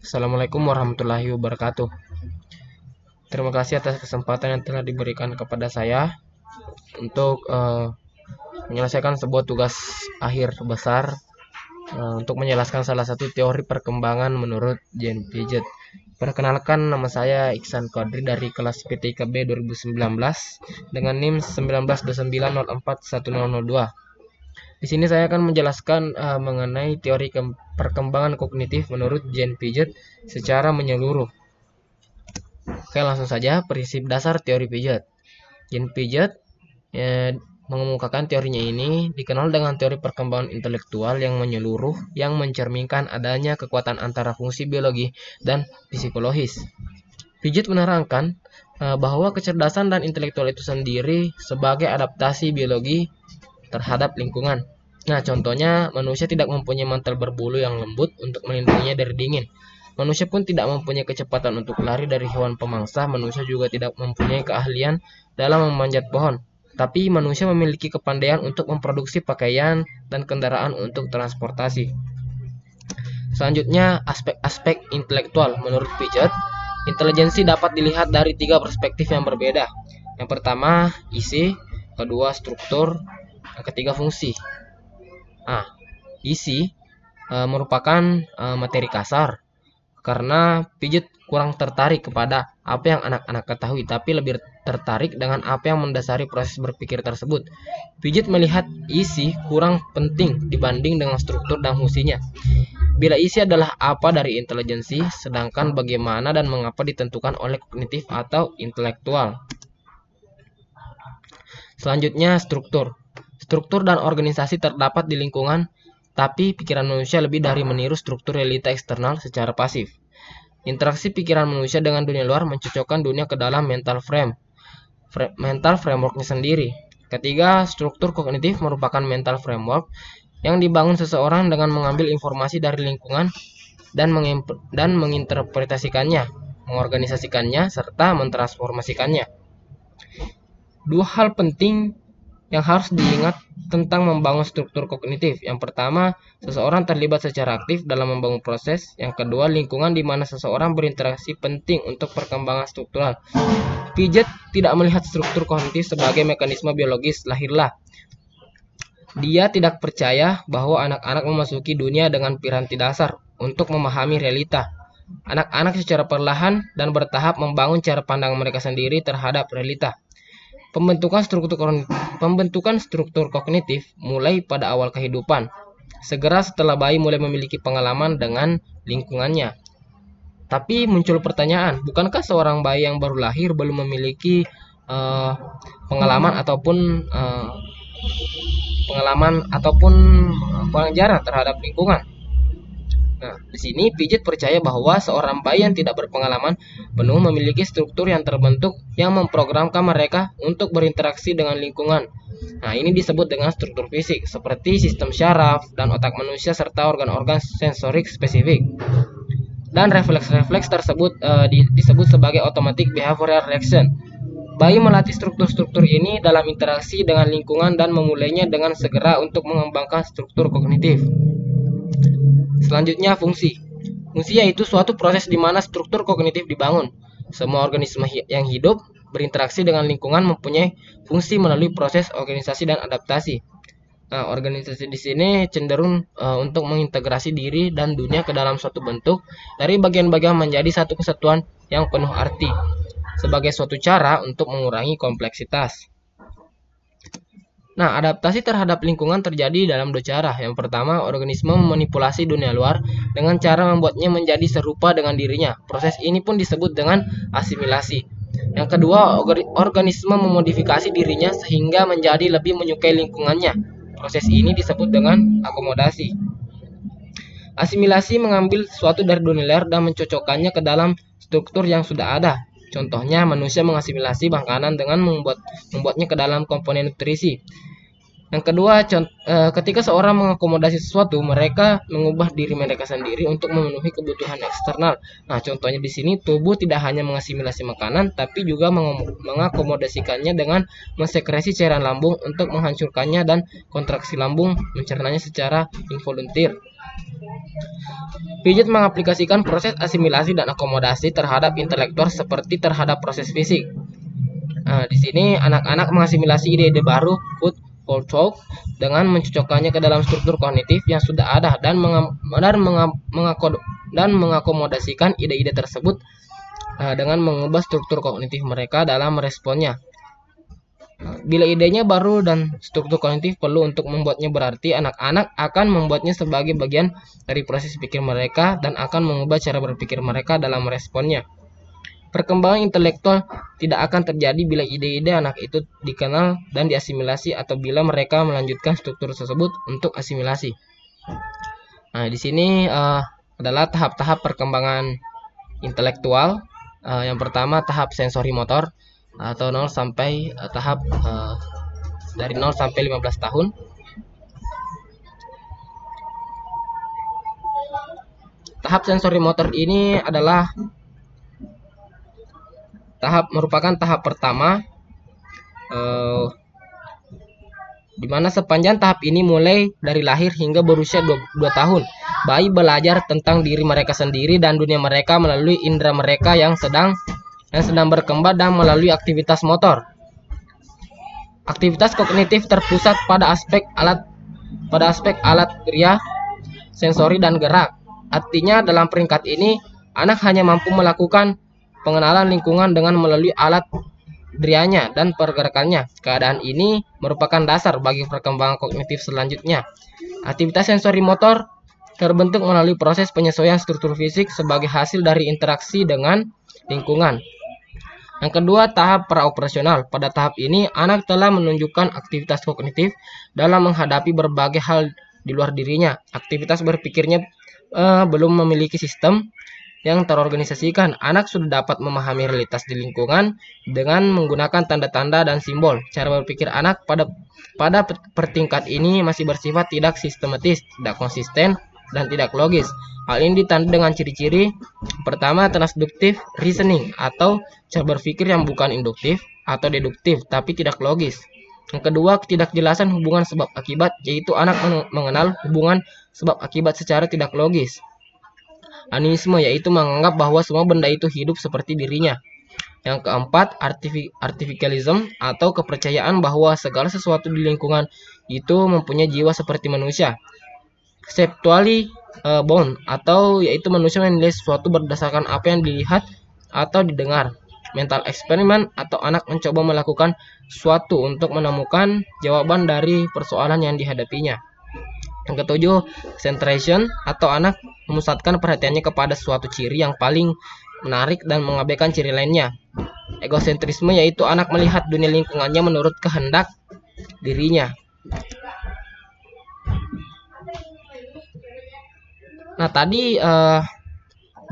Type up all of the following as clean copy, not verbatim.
Assalamualaikum warahmatullahi wabarakatuh. Terima kasih atas kesempatan yang telah diberikan kepada saya untuk menyelesaikan sebuah tugas akhir besar untuk menjelaskan salah satu teori perkembangan menurut Jean Piaget. Perkenalkan, nama saya Iksan Qadri dari kelas PTIKB 2019 dengan NIM 1929041002. Di sini saya akan menjelaskan mengenai teori perkembangan kognitif menurut Jean Piaget secara menyeluruh. Oke, langsung saja prinsip dasar teori Piaget. Jean Piaget mengemukakan teorinya ini dikenal dengan teori perkembangan intelektual yang menyeluruh yang mencerminkan adanya kekuatan antara fungsi biologi dan psikologis. Piaget menerangkan bahwa kecerdasan dan intelektual itu sendiri sebagai adaptasi biologi terhadap lingkungan. Nah, contohnya manusia tidak mempunyai mantel berbulu yang lembut untuk melindunginya dari dingin. Manusia pun tidak mempunyai kecepatan untuk lari dari hewan pemangsa. Manusia juga tidak mempunyai keahlian dalam memanjat pohon. Tapi manusia memiliki kepandaian untuk memproduksi pakaian dan kendaraan untuk transportasi. Selanjutnya, aspek-aspek intelektual. Menurut Piaget, intelijensi dapat dilihat dari 3 perspektif yang berbeda. Yang pertama, isi, kedua, struktur, yang ketiga, fungsi. Isi merupakan materi kasar, karena Piaget kurang tertarik kepada apa yang anak-anak ketahui, tapi lebih tertarik dengan apa yang mendasari proses berpikir tersebut. Piaget melihat isi kurang penting dibanding dengan struktur dan fungsinya. Bila isi adalah apa dari intelijensi, sedangkan bagaimana dan mengapa ditentukan oleh kognitif atau intelektual. Selanjutnya, struktur. Struktur dan organisasi terdapat di lingkungan, tapi pikiran manusia lebih dari meniru struktur realita eksternal secara pasif. Interaksi pikiran manusia dengan dunia luar mencocokkan dunia ke dalam mental frameworknya sendiri. Ketiga, struktur kognitif merupakan mental framework yang dibangun seseorang dengan mengambil informasi dari lingkungan dan menginterpretasikannya, mengorganisasikannya, serta mentransformasikannya. Dua hal penting yang harus diingat tentang membangun struktur kognitif. Yang pertama, seseorang terlibat secara aktif dalam membangun proses. Yang kedua, lingkungan di mana seseorang berinteraksi penting untuk perkembangan struktural. Piaget tidak melihat struktur kognitif sebagai mekanisme biologis lahirlah. Dia tidak percaya bahwa anak-anak memasuki dunia dengan piranti dasar untuk memahami realita. Anak-anak secara perlahan dan bertahap membangun cara pandang mereka sendiri terhadap realita. Pembentukan struktur kognitif mulai pada awal kehidupan, segera setelah bayi mulai memiliki pengalaman dengan lingkungannya. Tapi muncul pertanyaan, bukankah seorang bayi yang baru lahir belum memiliki pengalaman ataupun pengajaran terhadap lingkungan? Nah, di sini Piaget percaya bahwa seorang bayi yang tidak berpengalaman penuh memiliki struktur yang terbentuk yang memprogramkan mereka untuk berinteraksi dengan lingkungan. Nah, ini disebut dengan struktur fisik, seperti sistem syaraf dan otak manusia serta organ-organ sensorik spesifik. Dan refleks-refleks tersebut disebut sebagai automatic behavioral reaction. Bayi melatih struktur-struktur ini dalam interaksi dengan lingkungan dan memulainya dengan segera untuk mengembangkan struktur kognitif. Selanjutnya, fungsi. Fungsi yaitu suatu proses di mana struktur kognitif dibangun. Semua organisme yang hidup berinteraksi dengan lingkungan mempunyai fungsi melalui proses organisasi dan adaptasi. Nah, organisasi di sini cenderung untuk mengintegrasi diri dan dunia ke dalam suatu bentuk dari bagian-bagian menjadi satu kesatuan yang penuh arti, sebagai suatu cara untuk mengurangi kompleksitas. Nah, adaptasi terhadap lingkungan terjadi dalam 2 cara. Yang pertama, organisme memanipulasi dunia luar dengan cara membuatnya menjadi serupa dengan dirinya. Proses ini pun disebut dengan asimilasi. Yang kedua, organisme memodifikasi dirinya sehingga menjadi lebih menyukai lingkungannya. Proses ini disebut dengan akomodasi. Asimilasi mengambil sesuatu dari dunia luar dan mencocokkannya ke dalam struktur yang sudah ada. Contohnya, manusia mengasimilasi makanan dengan membuatnya ke dalam komponen nutrisi. Yang kedua, ketika seorang mengakomodasi sesuatu, mereka mengubah diri mereka sendiri untuk memenuhi kebutuhan eksternal. Nah, contohnya di sini tubuh tidak hanya mengasimilasi makanan, tapi juga mengakomodasikannya dengan mensekresi cairan lambung untuk menghancurkannya dan kontraksi lambung mencernanya secara involuntir. Piaget mengaplikasikan proses asimilasi dan akomodasi terhadap intelektual seperti terhadap proses fisik. Nah, di sini anak-anak mengasimilasi ide-ide baru, food for thought, dengan mencocokkannya ke dalam struktur kognitif yang sudah ada dan mengakomodasikan ide-ide tersebut dengan mengubah struktur kognitif mereka dalam responnya. Bila idenya baru dan struktur kognitif perlu untuk membuatnya, berarti anak-anak akan membuatnya sebagai bagian dari proses pikir mereka dan akan mengubah cara berpikir mereka dalam responnya. Perkembangan intelektual tidak akan terjadi bila ide-ide anak itu dikenal dan diasimilasi atau bila mereka melanjutkan struktur tersebut untuk asimilasi. Nah, di sini adalah tahap-tahap perkembangan intelektual. Yang pertama tahap sensori motor atau 0 sampai tahap dari 0 sampai 15 tahun. Tahap sensori motor ini adalah merupakan tahap pertama di mana sepanjang tahap ini mulai dari lahir hingga berusia 2 tahun. Bayi belajar tentang diri mereka sendiri dan dunia mereka melalui indera mereka yang sedang berkembang dan melalui aktivitas motor. Aktivitas kognitif terpusat pada aspek alat gerak, sensori dan gerak. Artinya dalam peringkat ini anak hanya mampu melakukan pengenalan lingkungan dengan melalui alat dirianya dan pergerakannya. Keadaan ini merupakan dasar bagi perkembangan kognitif selanjutnya. Aktivitas sensori motor terbentuk melalui proses penyesuaian struktur fisik sebagai hasil dari interaksi dengan lingkungan. Yang kedua, tahap praoperasional. Pada tahap ini, anak telah menunjukkan aktivitas kognitif dalam menghadapi berbagai hal di luar dirinya. Aktivitas berpikirnya belum memiliki sistem yang terorganisasikan. Anak sudah dapat memahami realitas di lingkungan dengan menggunakan tanda-tanda dan simbol. Cara berpikir anak pada pertingkat ini masih bersifat tidak sistematis, tidak konsisten, dan tidak logis. Hal ini ditandai dengan ciri-ciri pertama, transductive reasoning atau cara berpikir yang bukan induktif atau deduktif tapi tidak logis. Yang kedua, ketidakjelasan hubungan sebab akibat, yaitu anak mengenal hubungan sebab akibat secara tidak logis. Animisme, yaitu menganggap bahwa semua benda itu hidup seperti dirinya. Yang keempat, artificialism atau kepercayaan bahwa segala sesuatu di lingkungan itu mempunyai jiwa seperti manusia. Conceptually bound, atau yaitu manusia menilai sesuatu berdasarkan apa yang dilihat atau didengar. Mental experiment, atau anak mencoba melakukan sesuatu untuk menemukan jawaban dari persoalan yang dihadapinya. Yang ketujuh, centration, atau anak memusatkan perhatiannya kepada suatu ciri yang paling menarik dan mengabaikan ciri lainnya. Egosentrisme, yaitu anak melihat dunia lingkungannya menurut kehendak dirinya. Nah, tadi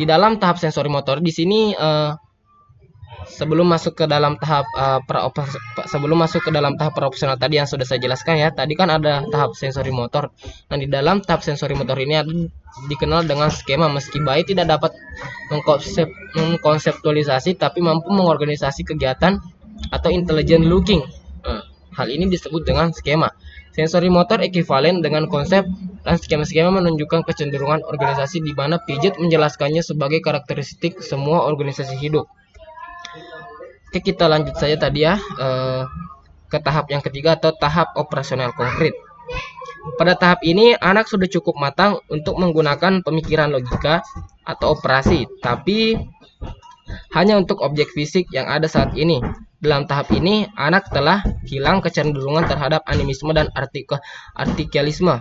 di dalam tahap sensori motor di sini sebelum masuk ke dalam tahap praoperasional tadi yang sudah saya jelaskan ya. Tadi kan ada tahap sensori motor. Nah, di dalam tahap sensori motor ini dikenal dengan skema. Meski bayi tidak dapat mengkonseptualisasi tapi mampu mengorganisasi kegiatan atau intelligent looking. Hal ini disebut dengan skema. Sensori motor ekuivalen dengan konsep dan skema-skema menunjukkan kecenderungan organisasi di mana Piaget menjelaskannya sebagai karakteristik semua organisasi hidup. Oke, kita lanjut saja tadi ya ke tahap yang ketiga atau tahap operasional konkret. Pada tahap ini anak sudah cukup matang untuk menggunakan pemikiran logika atau operasi, tapi hanya untuk objek fisik yang ada saat ini. Dalam tahap ini, anak telah hilang kecenderungan terhadap animisme dan artikalisme.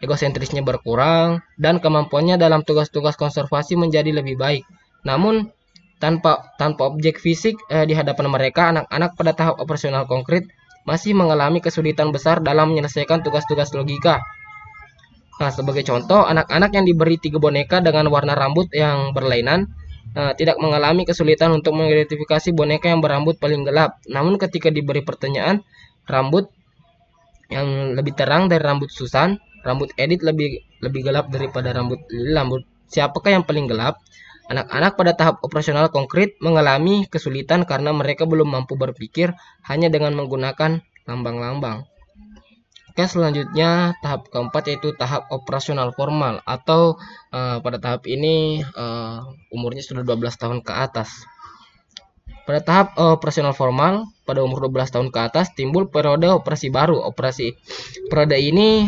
Egosentrisnya berkurang, dan kemampuannya dalam tugas-tugas konservasi menjadi lebih baik. Namun, tanpa objek fisik di hadapan mereka, anak-anak pada tahap operasional konkret masih mengalami kesulitan besar dalam menyelesaikan tugas-tugas logika. Nah, sebagai contoh, anak-anak yang diberi 3 boneka dengan warna rambut yang berlainan tidak mengalami kesulitan untuk mengidentifikasi boneka yang berambut paling gelap. Namun ketika diberi pertanyaan rambut yang lebih terang dari rambut Susan, rambut Edith lebih gelap daripada rambut Lily. Siapakah yang paling gelap? Anak-anak pada tahap operasional konkret mengalami kesulitan karena mereka belum mampu berpikir hanya dengan menggunakan lambang-lambang. Oke, selanjutnya tahap keempat yaitu tahap operasional formal atau pada tahap ini umurnya sudah 12 tahun ke atas. Pada tahap operasional formal pada umur 12 tahun ke atas timbul periode operasi baru. Periode ini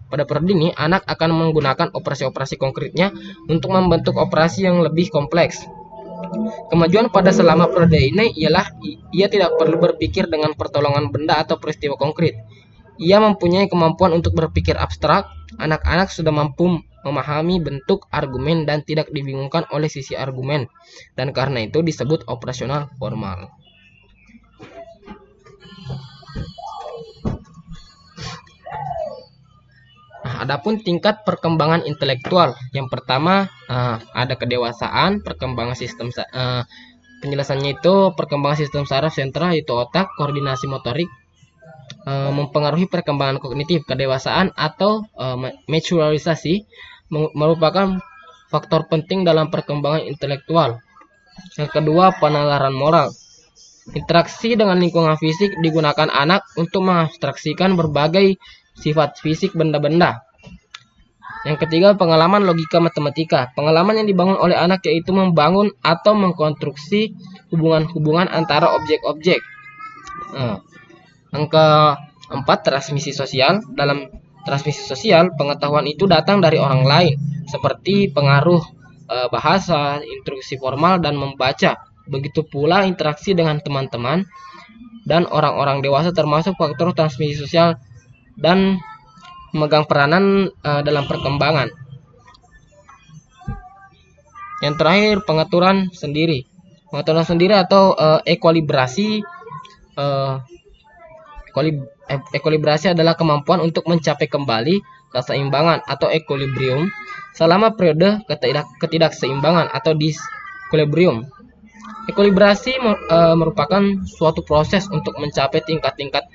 pada periode ini anak akan menggunakan operasi-operasi konkretnya untuk membentuk operasi yang lebih kompleks. Kemajuan pada selama periode ini ialah ia tidak perlu berpikir dengan pertolongan benda atau peristiwa konkret. Ia mempunyai kemampuan untuk berpikir abstrak. Anak-anak sudah mampu memahami bentuk argumen dan tidak dibingungkan oleh sisi argumen, dan karena itu disebut operasional formal. Nah, adapun tingkat perkembangan intelektual, yang pertama ada kedewasaan, perkembangan sistem penjelasannya itu perkembangan sistem saraf sentral yaitu otak, koordinasi motorik, mempengaruhi perkembangan kognitif. Kedewasaan atau maturalisasi merupakan faktor penting dalam perkembangan intelektual. Yang kedua, penalaran moral. Interaksi dengan lingkungan fisik digunakan anak untuk mengabstraksikan berbagai sifat fisik benda-benda. Yang ketiga, pengalaman logika matematika. Pengalaman yang dibangun oleh anak yaitu membangun atau mengkonstruksi hubungan-hubungan antara objek-objek. Yang keempat, transmisi sosial. Dalam transmisi sosial, pengetahuan itu datang dari orang lain, seperti pengaruh bahasa, instruksi formal, dan membaca. Begitu pula interaksi dengan teman-teman dan orang-orang dewasa termasuk faktor transmisi sosial dan memegang peranan dalam perkembangan. Yang terakhir, pengaturan sendiri. Pengaturan sendiri atau ekolibrasi. Ekolibrasi adalah kemampuan untuk mencapai kembali keseimbangan atau equilibrium selama periode ketidakseimbangan atau disequilibrium. Ekolibrasi merupakan suatu proses untuk mencapai tingkat-tingkat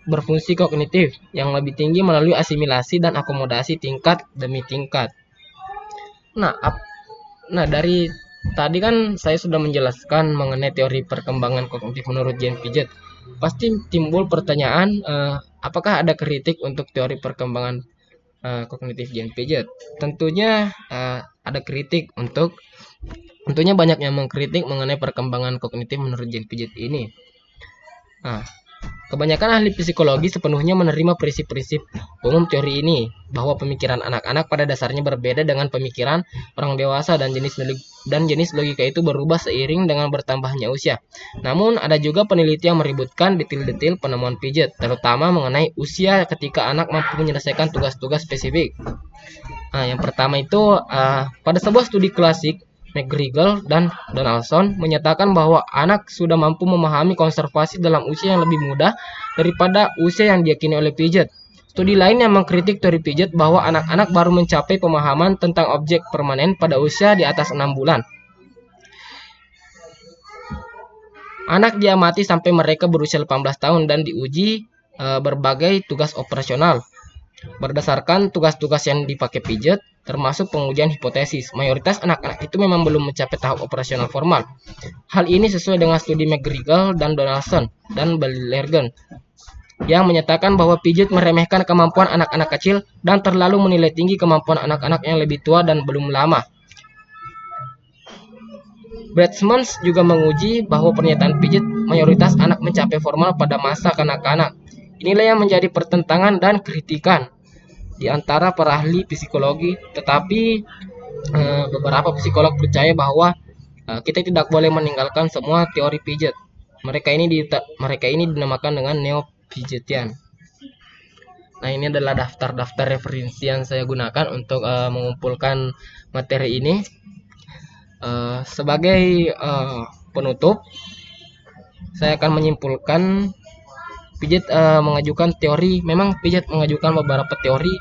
berfungsi kognitif yang lebih tinggi melalui asimilasi dan akomodasi tingkat demi tingkat. Nah, dari tadi kan saya sudah menjelaskan mengenai teori perkembangan kognitif menurut Jean Piaget. Pasti timbul pertanyaan, apakah ada kritik untuk teori perkembangan kognitif Jean Piaget? Tentunya ada kritik tentunya banyak yang mengkritik mengenai perkembangan kognitif menurut Jean Piaget ini. Kebanyakan ahli psikologi sepenuhnya menerima prinsip-prinsip umum teori ini, bahwa pemikiran anak-anak pada dasarnya berbeda dengan pemikiran orang dewasa dan jenis logika itu berubah seiring dengan bertambahnya usia. Namun ada juga peneliti yang meributkan detail-detail penemuan Piaget, terutama mengenai usia ketika anak mampu menyelesaikan tugas-tugas spesifik. Yang pertama itu pada sebuah studi klasik, McGregor dan Donaldson menyatakan bahwa anak sudah mampu memahami konservasi dalam usia yang lebih muda daripada usia yang diyakini oleh Piaget. Studi lain yang mengkritik teori Piaget bahwa anak-anak baru mencapai pemahaman tentang objek permanen pada usia di atas 6 bulan. Anak diamati sampai mereka berusia 18 tahun dan diuji berbagai tugas operasional. Berdasarkan tugas-tugas yang dipakai Piaget, termasuk pengujian hipotesis, mayoritas anak-anak itu memang belum mencapai tahap operasional formal. Hal ini sesuai dengan studi McGregor dan Donaldson dan Berlegen yang menyatakan bahwa Piaget meremehkan kemampuan anak-anak kecil dan terlalu menilai tinggi kemampuan anak-anak yang lebih tua dan belum lama. Bradman juga menguji bahwa pernyataan Piaget mayoritas anak mencapai formal pada masa kanak-kanak. Inilah yang menjadi pertentangan dan kritikan di antara para ahli psikologi, tetapi beberapa psikolog percaya bahwa kita tidak boleh meninggalkan semua teori Piaget. Mereka ini dinamakan dengan neo-Piagetian. Nah, ini adalah daftar-daftar referensi yang saya gunakan untuk mengumpulkan materi ini. Sebagai penutup, saya akan menyimpulkan Piaget mengajukan teori. Memang Piaget mengajukan beberapa teori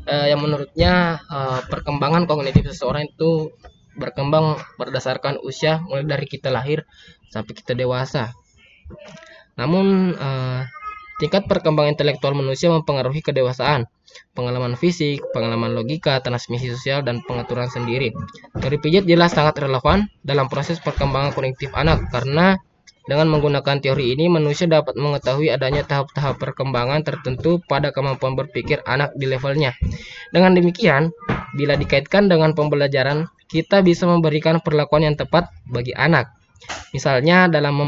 yang menurutnya perkembangan kognitif seseorang itu berkembang berdasarkan usia, mulai dari kita lahir sampai kita dewasa. Namun Tingkat perkembangan intelektual manusia mempengaruhi kedewasaan, pengalaman fisik, pengalaman logika, transmisi sosial, dan pengaturan sendiri. Teori pijat jelas sangat relevan dalam proses perkembangan kognitif anak karena dengan menggunakan teori ini, manusia dapat mengetahui adanya tahap-tahap perkembangan tertentu pada kemampuan berpikir anak di levelnya. Dengan demikian, bila dikaitkan dengan pembelajaran, kita bisa memberikan perlakuan yang tepat bagi anak. Misalnya dalam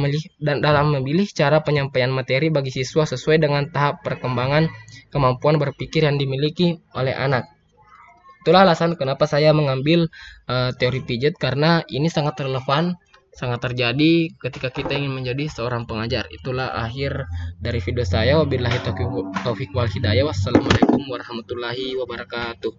memilih cara penyampaian materi bagi siswa sesuai dengan tahap perkembangan kemampuan berpikir yang dimiliki oleh anak. Itulah alasan kenapa saya mengambil teori pijat karena ini sangat relevan, sangat terjadi ketika kita ingin menjadi seorang pengajar. Itulah akhir dari video saya. Wabillahi taufiq wal hidayah. Wassalamualaikum warahmatullahi wabarakatuh.